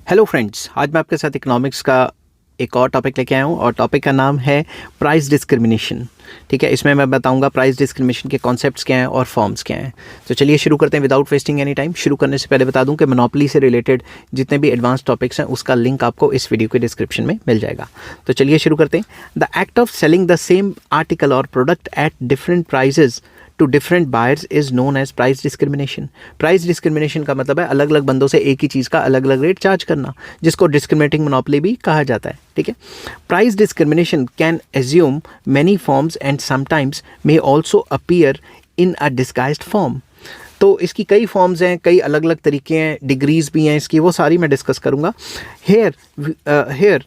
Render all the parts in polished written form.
Hello friends, आज मैं आपके साथ इकोनॉमिक्स का एक और टॉपिक लेके आया हूँ और टॉपिक का नाम है प्राइस डिस्क्रिमिनेशन। ठीक है, इसमें मैं बताऊंगा प्राइस डिस्क्रिमिनेशन के कॉन्सेप्ट्स क्या हैं और फॉर्म्स क्या हैं। तो चलिए शुरू करते हैं विदाउट वेस्टिंग एनी टाइम। शुरू करने से पहले बता दूं कि मोनोपोली से रिलेटेड जितने भी एडवांस टॉपिक्स हैं उसका लिंक आपको इस वीडियो के डिस्क्रिप्शन में मिल जाएगा। तो चलिए शुरू करते हैं। The act of selling the same article और product at different prices to different buyers is known as price discrimination. Price discrimination का मतलब है अलग अलग बंदों से एक ही चीज़ का अलग अलग रेट चार्ज करना, जिसको डिस्क्रिमिनेटिंग मोनोपोली भी कहा जाता है। ठीक है, price discrimination can assume many forms and sometimes may also appear in a disguised form. तो इसकी कई फॉर्म्स हैं, कई अलग अलग तरीके हैं, डिग्रीज भी हैं इसकी, वो सारी मैं डिस्कस करूँगा। Here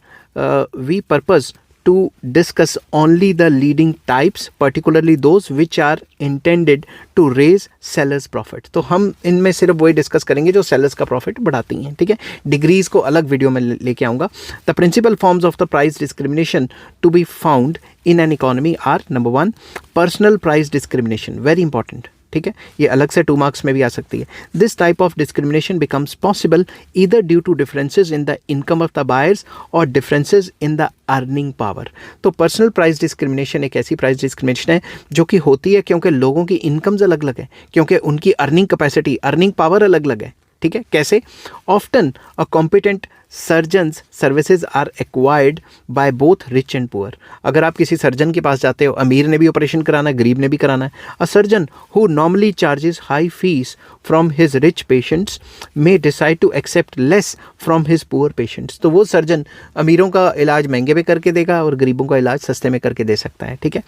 we purpose to discuss only the leading types, particularly those which are intended to raise sellers profit। तो हम इनमें सिर्फ वही डिस्कस करेंगे जो सेलर्स का प्रॉफिट बढ़ाती हैं। ठीक है, डिग्रीज को अलग वीडियो में लेके आऊँगा। The principal forms of the price discrimination to be found in an economy are: number 1, personal price discrimination, very important. ठीक है, ये अलग से 2 मार्क्स में भी आ सकती है। This type of discrimination becomes possible either due to differences in the income of the buyers और differences in the earning power. तो पर्सनल प्राइस डिस्क्रिमिनेशन एक ऐसी प्राइस डिस्क्रिमिनेशन है जो कि होती है क्योंकि लोगों की इनकम्स अलग अलग है, क्योंकि उनकी अर्निंग कैपेसिटी, अर्निंग पावर अलग अलग है। ठीक है, कैसे? Often a competent surgeons services are acquired by both rich and poor. अगर आप किसी सर्जन के पास जाते हो, अमीर ने भी ऑपरेशन कराना है, गरीब ने भी कराना है। A surgeon who normally charges high fees from his rich patients may decide to accept less from his poor patients. तो वो सर्जन अमीरों का इलाज महंगे में करके देगा और गरीबों का इलाज सस्ते में करके दे सकता है। ठीक है,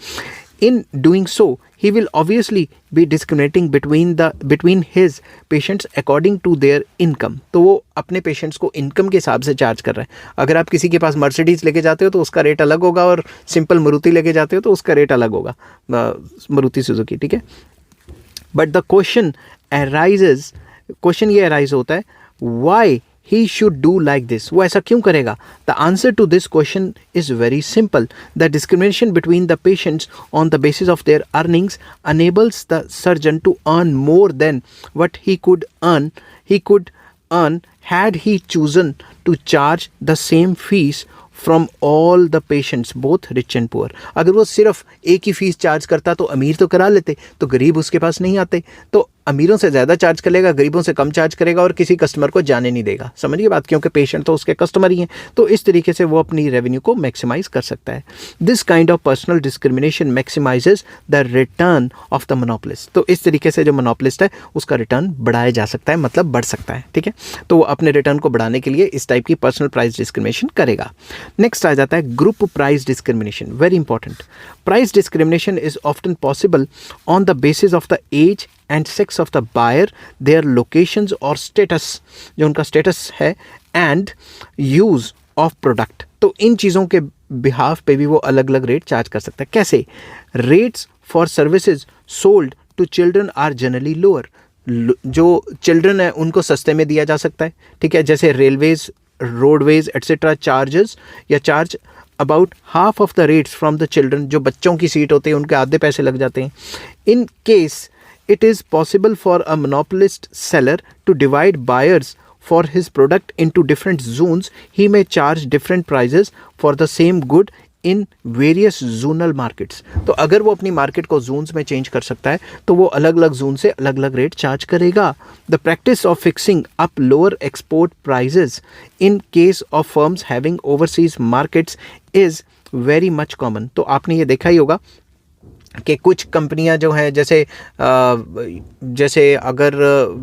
in doing so he will obviously be discriminating between his patients according to their income। तो वो अपने पेशेंट्स को इनकम के हिसाब से चार्ज कर रहा है। अगर आप किसी के पास मर्सिडीज लेके जाते हो तो उसका रेट अलग होगा, और सिंपल मारुति लेके जाते हो तो उसका रेट अलग होगा, मारुति सुजुकी। ठीक है, बट द क्वेश्चन ये अराइज होता है, Y he should do like this, वो ऐसा क्यों करेगा? The answer to this question is very simple. The discrimination between the patients on the basis of their earnings enables the surgeon to earn more than what he could earn had he chosen to charge the same fees from all the patients both rich and poor. अगर वो सिर्फ एक ही fees charge करता तो अमीर तो करा लेते, तो गरीब उसके पास नहीं आते। तो अमीरों से ज़्यादा चार्ज करेगा, गरीबों से कम चार्ज करेगा और किसी कस्टमर को जाने नहीं देगा। समझिए बात, क्योंकि पेशेंट तो उसके कस्टमर ही हैं। तो इस तरीके से वो अपनी रेवेन्यू को मैक्सिमाइज कर सकता है। This kind of personal discrimination maximizes the return of the monopolist. तो इस तरीके से जो मोनोपोलिस्ट है उसका रिटर्न बढ़ाया जा सकता है, मतलब बढ़ सकता है। ठीक है, तो वो अपने रिटर्न को बढ़ाने के लिए इस टाइप की पर्सनल प्राइस डिस्क्रिमिनेशन करेगा। नेक्स्ट आ जाता है group price discrimination, very important. Price discrimination is often possible on the basis of the age and sex of the buyer, their locations और स्टेटस, जो उनका स्टेटस है, एंड यूज ऑफ प्रोडक्ट। तो इन चीज़ों के बिहाफ पे भी वो अलग अलग रेट चार्ज कर सकता है। कैसे? Rates for services sold to children are generally lower. जो चिल्ड्रन है उनको सस्ते में दिया जा सकता है। ठीक है, जैसे रेलवेज, रोडवेज एट्सेट्रा चार्जेस या charge about half of the rates from the children. जो बच्चों की सीट होती है उनके आधे पैसे लग जाते हैं। In case it is possible for a monopolist seller to divide buyers for his product into different zones, he may charge different prices for the same good in various zonal markets। तो अगर वो अपनी market को Jones में change कर सकता है तो वो अलग अलग जोन से अलग अलग रेट चार्ज करेगा। The practice of fixing up lower export prices in case of firms having overseas markets is very much common. तो आपने ये देखा ही होगा कि कुछ कंपनियां जो हैं, जैसे अगर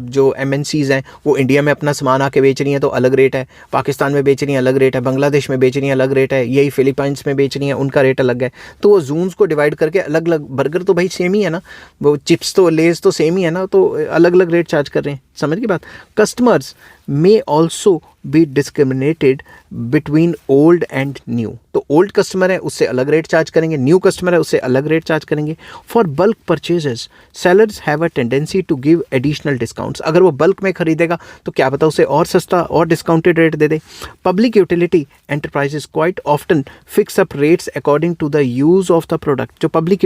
जो MNCs हैं वो इंडिया में अपना सामान आके बेच रही हैं तो अलग रेट है, पाकिस्तान में बेच रही हैं अलग रेट है, बांग्लादेश में बेच रही हैं अलग रेट है, यही फिलीपाइंस में बेच रही हैं उनका रेट अलग है। तो वो जोन्स को डिवाइड करके अलग अलग, बर्गर तो भाई सेम ही है ना, वो चिप्स तो लेज तो सेम ही है ना, तो अलग अलग रेट चार्ज कर रहे हैं। समझ की बात? Customers may also be discriminated between old and new. तो ओल्ड कस्टमर है उससे अलग रेट चार्ज करेंगे, न्यू कस्टमर है उससे अलग रेट चार्ज करेंगे। For bulk purchases sellers have a tendency to give additional discounts. अगर वो बल्क में खरीदेगा तो क्या पता उसे और सस्ता और डिस्काउंटेड रेट दे दे। Public utility enterprises quite often fix up rates according to the use of the product. जो पब्लिक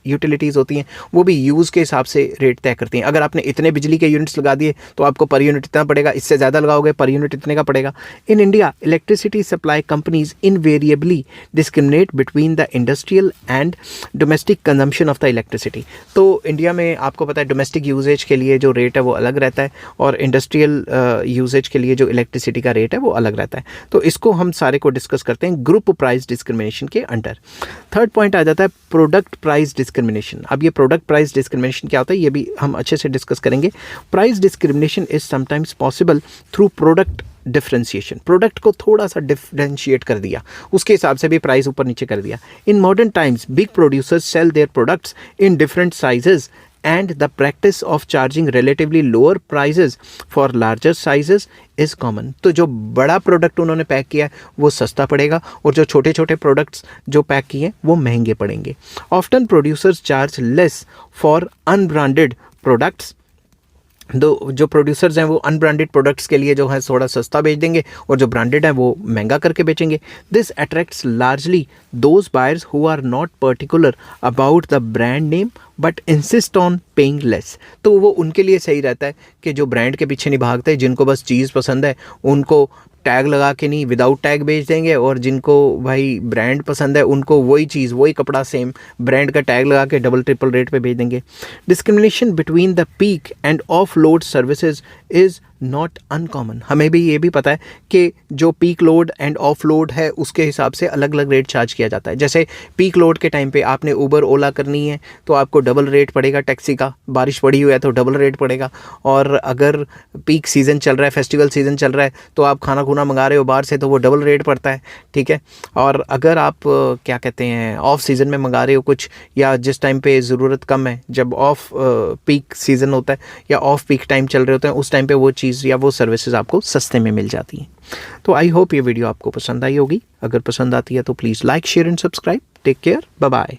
यूटिलिटीज़ होती हैं वो भी यूज़ के हिसाब से रेट तय करती हैं। अगर आपने इतने बिजली के यूनिट्स लगा दिए तो आपको पर यूनिट इतना पड़ेगा, इससे ज़्यादा लगाओगे पर यूनिट इतने का पड़ेगा। In India electricity supply companies invariably discriminate between the industrial and domestic consumption of the electricity. तो इंडिया में आपको पता है डोमेस्टिक यूजेज के लिए जो रेट है वो अलग रहता है और इंडस्ट्रियल यूजेज के लिए जो इलेक्ट्रिसिटी का रेट है वो अलग रहता है। तो इसको हम सारे को डिस्कस करते हैं ग्रुप प्राइस डिस्क्रिमिनेशन के अंडर। थर्ड पॉइंट आ जाता है प्रोडक्ट प्राइस डिस्क्रिमिनेशन। अब ये प्रोडक्ट प्राइस डिस्क्रिमिनेशन क्या होता है ये भी हम अच्छे से डिस्कस करेंगे। Price discrimination is sometimes possible through product differentiation. Product को थोड़ा सा डिफ्रेंशिएट कर दिया, उसके हिसाब से भी प्राइस ऊपर नीचे कर दिया। In modern times big producers sell their products in different sizes and the practice of charging relatively lower prices for larger sizes is common। तो जो बड़ा प्रोडक्ट उन्होंने पैक किया है वो सस्ता पड़ेगा और जो छोटे छोटे प्रोडक्ट्स जो पैक किए हैं वो महंगे पड़ेंगे। Often producers charge less for unbranded products. जो प्रोड्यूसर्स हैं वो अनब्रांडेड प्रोडक्ट्स के लिए जो है थोड़ा सस्ता बेच देंगे और जो ब्रांडेड है वो महंगा करके बेचेंगे। This attracts largely those buyers who are not particular about the brand name but insist on paying less. तो वो उनके लिए सही रहता है कि जो ब्रांड के पीछे नहीं भागते, जिनको बस चीज़ पसंद है उनको टैग लगा के नहीं विदाउट टैग बेच देंगे, और जिनको भाई ब्रांड पसंद है उनको वही चीज़ वही कपड़ा सेम ब्रांड का टैग लगा के डबल ट्रिपल रेट पे बेच देंगे। Discrimination between the peak end of load services is not uncommon. हमें भी ये भी पता है कि जो peak load end of load है उसके हिसाब से अलग अलग रेट चार्ज किया जाता है। जैसे पीक लोड के टाइम पे आपने उबर ओला करनी है तो आपको डबल रेट पड़ेगा टैक्सी का, बारिश पड़ी हुई है तो डबल रेट पड़ेगा। और अगर पीक सीज़न चल रहा है, फेस्टिवल सीज़न चल रहा है तो आप खाना खुना मंगा रहे हो बाहर से तो वो डबल रेट पड़ता है, ठीक है। और अगर आप क्या कहते हैं ऑफ सीज़न में मंगा रहे हो कुछ, या जिस टाइम पे ज़रूरत कम है, जब ऑफ पीक सीज़न होता है या ऑफ पीक टाइम चल रहे होते हैं उस टाइम पे वो चीज़ या वो सर्विसेज आपको सस्ते में मिल जाती हैं। तो आई होप ये वीडियो आपको पसंद आई होगी। अगर पसंद आती है तो please like share and subscribe. Take care, bye bye.